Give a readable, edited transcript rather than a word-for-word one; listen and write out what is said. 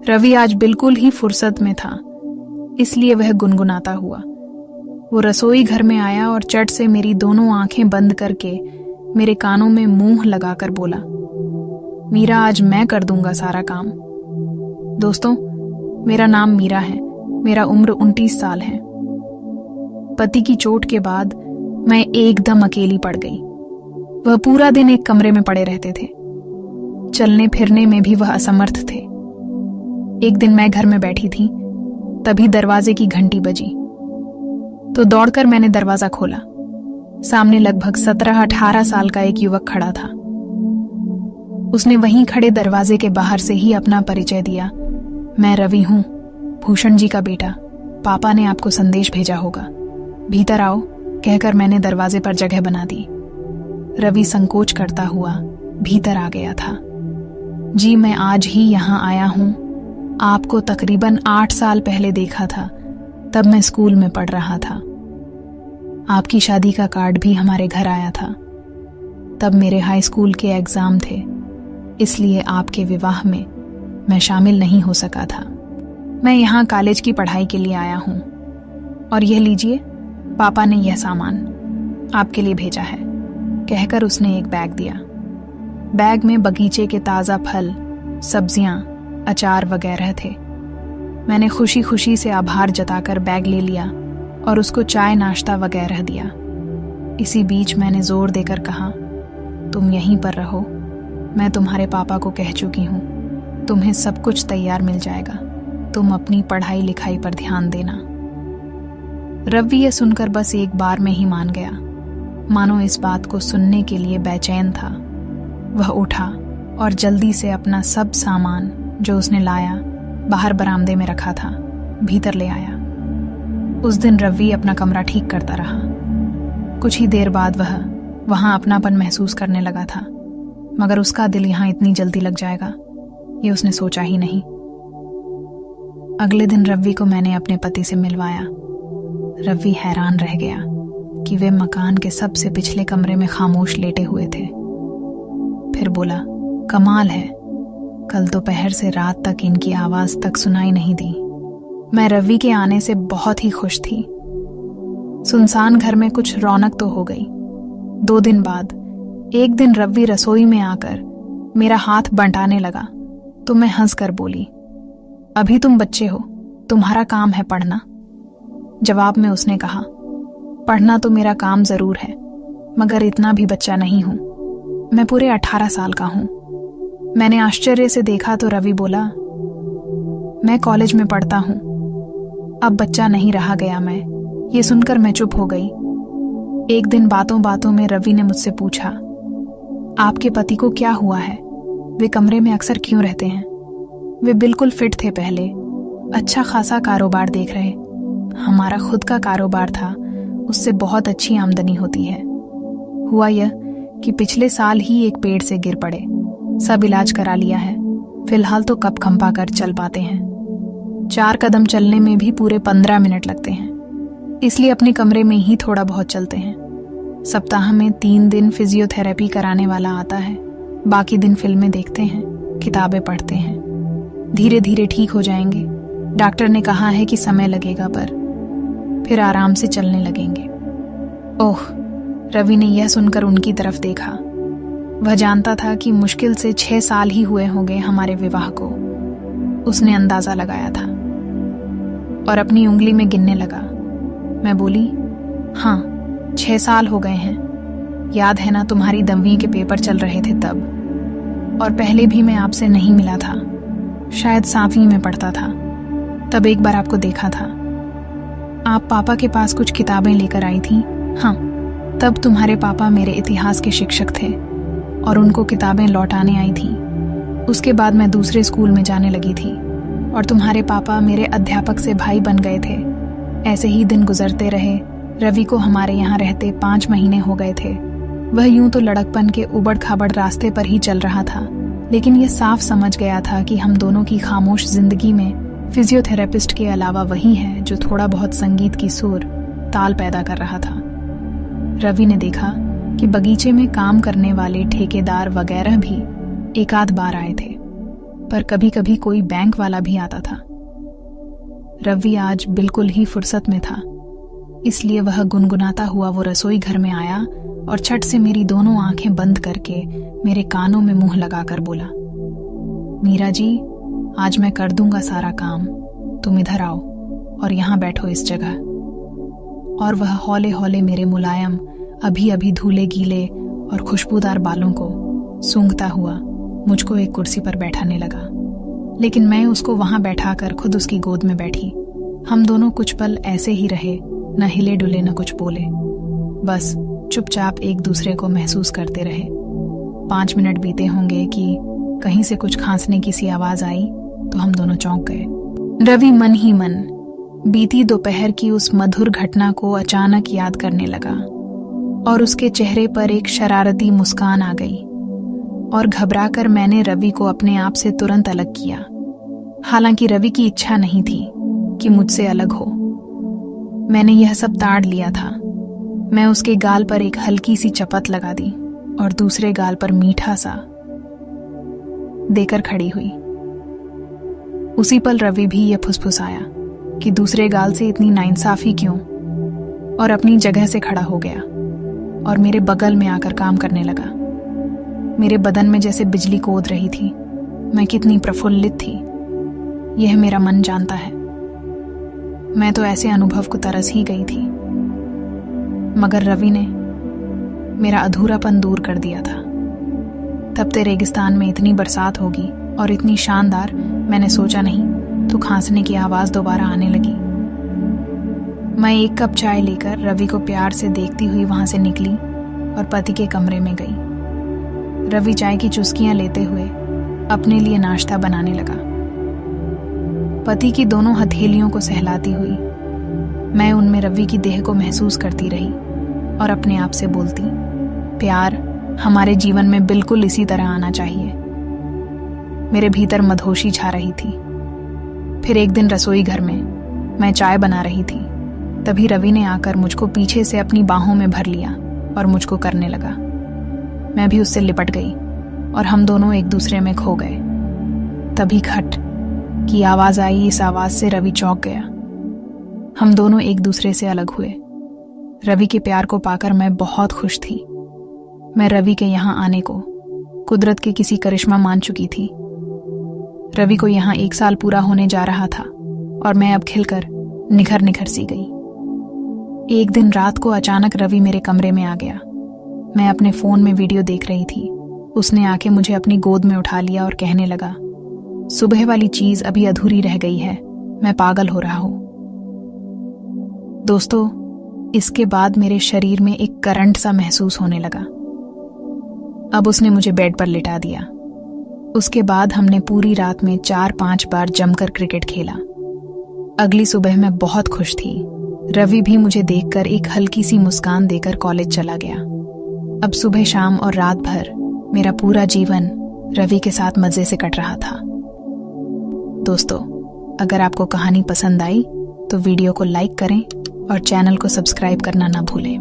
रवि आज बिल्कुल ही फुर्सत में था, इसलिए वह गुनगुनाता हुआ वो रसोई घर में आया और चट से मेरी दोनों आंखें बंद करके मेरे कानों में मुंह लगाकर बोला, मीरा आज मैं कर दूंगा सारा काम। दोस्तों, मेरा नाम मीरा है, मेरा उम्र 29 साल है। पति की चोट के बाद मैं एकदम अकेली पड़ गई। वह पूरा दिन एक कमरे में पड़े रहते थे, चलने फिरने में भी वह असमर्थ थे। एक दिन मैं घर में बैठी थी, तभी दरवाजे की घंटी बजी तो दौड़कर मैंने दरवाजा खोला। सामने लगभग 17-18 साल का एक युवक खड़ा था। उसने वहीं खड़े दरवाजे के बाहर से ही अपना परिचय दिया, मैं रवि हूं, भूषण जी का बेटा। पापा ने आपको संदेश भेजा होगा, भीतर आओ कहकर मैंने दरवाजे पर जगह बना दी। रवि संकोच करता हुआ भीतर आ गया था। जी मैं आज ही यहां आया हूं, आपको तकरीबन 8 साल पहले देखा था, तब मैं स्कूल में पढ़ रहा था। आपकी शादी का कार्ड भी हमारे घर आया था। तब मेरे हाई स्कूल के एग्जाम थे, इसलिए आपके विवाह में मैं शामिल नहीं हो सका था। मैं यहाँ कॉलेज की पढ़ाई के लिए आया हूँ और यह लीजिए, पापा ने यह सामान आपके लिए भेजा है, कहकर उसने एक बैग दिया। बैग में बगीचे के ताज़ा फल, सब्जियां, अचार वगैरह थे। मैंने खुशी खुशी से आभार जताकर बैग ले लिया और उसको चाय नाश्ता वगैरह दिया। इसी बीच मैंने जोर देकर कहा, तुम यहीं पर रहो, मैं तुम्हारे पापा को कह चुकी हूँ, तुम्हें सब कुछ तैयार मिल जाएगा, तुम अपनी पढ़ाई लिखाई पर ध्यान देना। रवि ये सुनकर बस एक बार में ही मान गया, मानो इस बात को सुनने के लिए बेचैन था। वह उठा और जल्दी से अपना सब सामान जो उसने लाया बाहर बरामदे में रखा था, भीतर ले आया। उस दिन रवि अपना कमरा ठीक करता रहा। कुछ ही देर बाद वह वहां अपनापन महसूस करने लगा था, मगर उसका दिल यहां इतनी जल्दी लग जाएगा ये उसने सोचा ही नहीं। अगले दिन रवि को मैंने अपने पति से मिलवाया। रवि हैरान रह गया कि वे मकान के सबसे पिछले कमरे में खामोश लेटे हुए थे। फिर बोला, कमाल है, कल दोपहर से रात तक इनकी आवाज तक सुनाई नहीं दी। मैं रवि के आने से बहुत ही खुश थी। सुनसान घर में कुछ रौनक तो हो गई। 2 दिन बाद एक दिन रवि रसोई में आकर मेरा हाथ बंटाने लगा तो मैं हंसकर बोली, अभी तुम बच्चे हो, तुम्हारा काम है पढ़ना। जवाब में उसने कहा, पढ़ना तो मेरा काम जरूर है, मगर इतना भी बच्चा नहीं हूं, मैं पूरे 18 साल का हूं। मैंने आश्चर्य से देखा तो रवि बोला, मैं कॉलेज में पढ़ता हूं, अब बच्चा नहीं रहा गया मैं। ये सुनकर मैं चुप हो गई। एक दिन बातों बातों में रवि ने मुझसे पूछा, आपके पति को क्या हुआ है, वे कमरे में अक्सर क्यों रहते हैं? वे बिल्कुल फिट थे पहले, अच्छा खासा कारोबार देख रहे। हमारा खुद का कारोबार था, उससे बहुत अच्छी आमदनी होती है। हुआ यह कि पिछले साल ही एक पेड़ से गिर पड़े, सब इलाज करा लिया है, फिलहाल तो कप खंपा कर चल पाते हैं। 4 कदम चलने में भी पूरे 15 मिनट लगते हैं, इसलिए अपने कमरे में ही थोड़ा बहुत चलते हैं। सप्ताह में 3 दिन फिजियोथेरेपी कराने वाला आता है, बाकी दिन फिल्में देखते हैं, किताबें पढ़ते हैं। धीरे धीरे ठीक हो जाएंगे, डॉक्टर ने कहा है कि समय लगेगा, पर फिर आराम से चलने लगेंगे। ओह, रवि ने यह सुनकर उनकी तरफ देखा। वह जानता था कि मुश्किल से 6 साल ही हुए होंगे हमारे विवाह को। उसने अंदाजा लगाया था और अपनी उंगली में गिनने लगा। मैं बोली, हाँ 6 साल हो गए हैं, याद है ना तुम्हारी 10वीं के पेपर चल रहे थे तब, और पहले भी मैं आपसे नहीं मिला था, शायद 7वीं में पढ़ता था, तब एक बार आपको देखा था। आप पापा के पास कुछ किताबें लेकर आई थी। हाँ, तब तुम्हारे पापा मेरे इतिहास के शिक्षक थे और उनको किताबें लौटाने आई थी। उसके बाद मैं दूसरे स्कूल में जाने लगी थी और तुम्हारे पापा मेरे अध्यापक से भाई बन गए थे। ऐसे ही दिन गुजरते रहे। रवि को हमारे यहाँ रहते 5 महीने हो गए थे। वह यूं तो लड़कपन के उबड़ खाबड़ रास्ते पर ही चल रहा था, लेकिन यह साफ समझ गया था कि हम दोनों की खामोश जिंदगी में फिजियोथेरेपिस्ट के अलावा वही है जो थोड़ा बहुत संगीत की सुर ताल पैदा कर रहा था। रवि ने देखा कि बगीचे में काम करने वाले ठेकेदार वगैरह भी एक आध बार आए थे। पर कभी कभी कोई बैंक वाला भी आता था। रवि आज बिल्कुल ही फुर्सत में था, इसलिए वह गुनगुनाता हुआ वो रसोई घर में आया और छट से मेरी दोनों आंखें बंद करके मेरे कानों में मुंह लगाकर बोला, मीरा जी, आज मैं कर दूंगा सारा काम, तुम इधर आओ और यहाँ बैठो इस जगह। और वह हौले हौले मेरे मुलायम, अभी अभी धुले गीले और खुशबूदार बालों को सूंघता हुआ मुझको एक कुर्सी पर बैठाने लगा, लेकिन मैं उसको वहां बैठाकर खुद उसकी गोद में बैठी। हम दोनों कुछ पल ऐसे ही रहे, न हिले डुले न कुछ बोले, बस चुपचाप एक दूसरे को महसूस करते रहे। 5 मिनट बीते होंगे कि कहीं से कुछ खांसने की सी आवाज आई तो हम दोनों चौंक गए। रवि मन ही मन बीती दोपहर की उस मधुर घटना को अचानक याद करने लगा और उसके चेहरे पर एक शरारती मुस्कान आ गई और घबराकर मैंने रवि को अपने आप से तुरंत अलग किया। हालांकि रवि की इच्छा नहीं थी कि मुझसे अलग हो। मैंने यह सब ताड़ लिया था। मैं उसके गाल पर एक हल्की सी चपत लगा दी और दूसरे गाल पर मीठा सा देकर खड़ी हुई। उसी पल रवि भी यह फुसफुसाया कि दूसरे गाल से इतनी नाइंसाफी क्यों, और अपनी जगह से खड़ा हो गया और मेरे बगल में आकर काम करने लगा। मेरे बदन में जैसे बिजली कूद रही थी। मैं कितनी प्रफुल्लित थी यह मेरा मन जानता है। मैं तो ऐसे अनुभव को तरस ही गई थी, मगर रवि ने मेरा अधूरापन दूर कर दिया था। तब ते रेगिस्तान में इतनी बरसात होगी और इतनी शानदार मैंने सोचा नहीं तो खांसने की आवाज दोबारा आने लगी। मैं एक कप चाय लेकर रवि को प्यार से देखती हुई वहां से निकली और पति के कमरे में गई। रवि चाय की चुस्कियां लेते हुए अपने लिए नाश्ता बनाने लगा। पति की दोनों हथेलियों को सहलाती हुई मैं उनमें रवि की देह को महसूस करती रही और अपने आप से बोलती, प्यार हमारे जीवन में बिल्कुल इसी तरह आना चाहिए। मेरे भीतर मधोशी छा रही थी। फिर एक दिन रसोई घर में मैं चाय बना रही थी, तभी रवि ने आकर मुझको पीछे से अपनी बाहों में भर लिया और मुझको करने लगा। मैं भी उससे लिपट गई और हम दोनों एक दूसरे में खो गए। तभी खट की आवाज आई। इस आवाज से रवि चौंक गया। हम दोनों एक दूसरे से अलग हुए। रवि के प्यार को पाकर मैं बहुत खुश थी। मैं रवि के यहाँ आने को कुदरत के किसी करिश्मा मान चुकी थी। रवि को यहाँ 1 साल पूरा होने जा रहा था और मैं अब खिलकर निखर निखर सी गई। एक दिन रात को अचानक रवि मेरे कमरे में आ गया। मैं अपने फोन में वीडियो देख रही थी। उसने आके मुझे अपनी गोद में उठा लिया और कहने लगा, सुबह वाली चीज अभी अधूरी रह गई है, मैं पागल हो रहा हूं। दोस्तों, इसके बाद मेरे शरीर में एक करंट सा महसूस होने लगा। अब उसने मुझे बेड पर लिटा दिया। उसके बाद हमने पूरी रात में 4-5 बार जमकर क्रिकेट खेला। अगली सुबह मैं बहुत खुश थी। रवि भी मुझे देखकर एक हल्की सी मुस्कान देकर कॉलेज चला गया। अब सुबह शाम और रात भर मेरा पूरा जीवन रवि के साथ मजे से कट रहा था। दोस्तों, अगर आपको कहानी पसंद आई तो वीडियो को लाइक करें और चैनल को सब्सक्राइब करना ना भूलें।